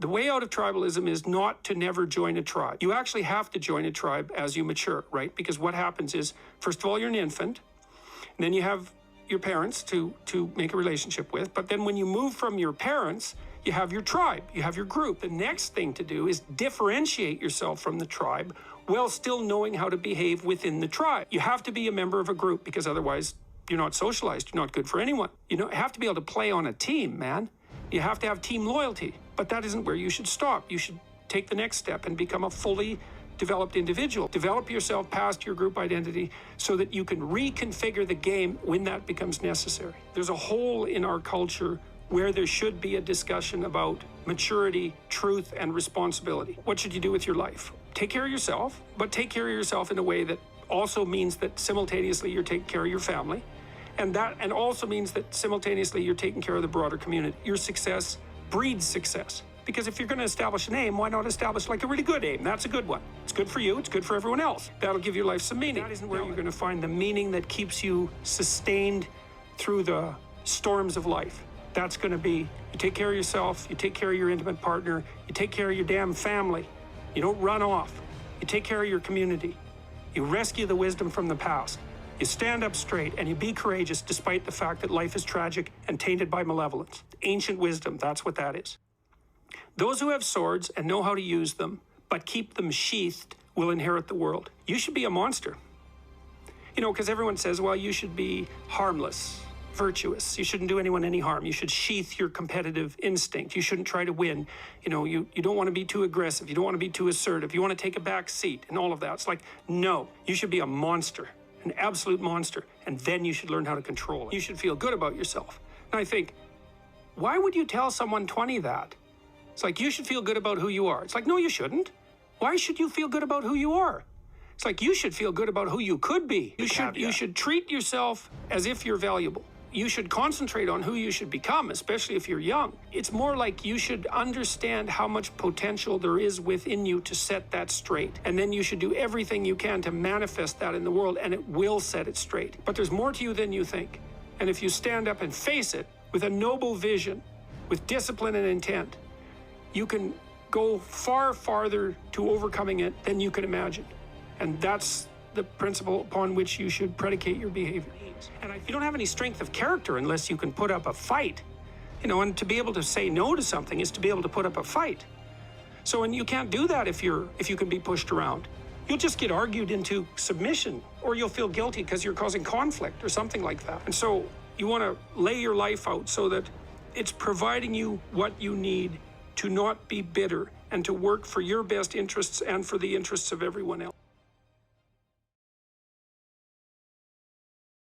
The way out of tribalism is not to never join a tribe. You actually have to join a tribe as you mature, right? Because what happens is, first of all, you're an infant, and then you have your parents to make a relationship with. But then when you move from your parents, you have your tribe, you have your group. The next thing to do is differentiate yourself from the tribe while still knowing how to behave within the tribe. You have to be a member of a group because otherwise you're not socialized, you're not good for anyone. You have to be able to play on a team, man. You have to have team loyalty, but that isn't where you should stop. You should take the next step and become a fully developed individual. Develop yourself past your group identity so that you can reconfigure the game when that becomes necessary. There's a hole in our culture where there should be a discussion about maturity, truth, and responsibility. What should you do with your life? Take care of yourself, but take care of yourself in a way that also means that simultaneously you're taking care of your family, and also means that simultaneously you're taking care of the broader community. Your success breeds success. Because if you're going to establish an aim, why not establish like a really good aim? That's a good one. It's good for you, it's good for everyone else. That'll give your life some meaning. That isn't where you're going to find the meaning that keeps you sustained through the storms of life. That's going to be, you take care of yourself, you take care of your intimate partner, you take care of your damn family. You don't run off. You take care of your community. You rescue the wisdom from the past. You stand up straight and you be courageous despite the fact that life is tragic and tainted by malevolence. Ancient wisdom, that's what that is. Those who have swords and know how to use them, but keep them sheathed, will inherit the world. You should be a monster. Because everyone says, well, you should be harmless, virtuous. You shouldn't do anyone any harm. You should sheath your competitive instinct. You shouldn't try to win. You don't want to be too aggressive. You don't want to be too assertive. You want to take a back seat and all of that. It's like, no, you should be a monster, an absolute monster. And then you should learn how to control it. You should feel good about yourself. And I think, why would you tell someone 20 that? It's like, you should feel good about who you are. It's like, no, you shouldn't. Why should you feel good about who you are? It's like, you should feel good about who you could be. You should treat yourself as if you're valuable. You should concentrate on who you should become, especially if you're young. It's more like you should understand how much potential there is within you to set that straight. And then you should do everything you can to manifest that in the world, and it will set it straight. But there's more to you than you think. And if you stand up and face it with a noble vision, with discipline and intent, you can go far farther to overcoming it than you can imagine. And that's the principle upon which you should predicate your behavior. And you don't have any strength of character unless you can put up a fight. And to be able to say no to something is to be able to put up a fight. So, and you can't do that if you can be pushed around. You'll just get argued into submission, or you'll feel guilty because you're causing conflict or something like that. And so you want to lay your life out so that it's providing you what you need to not be bitter and to work for your best interests and for the interests of everyone else.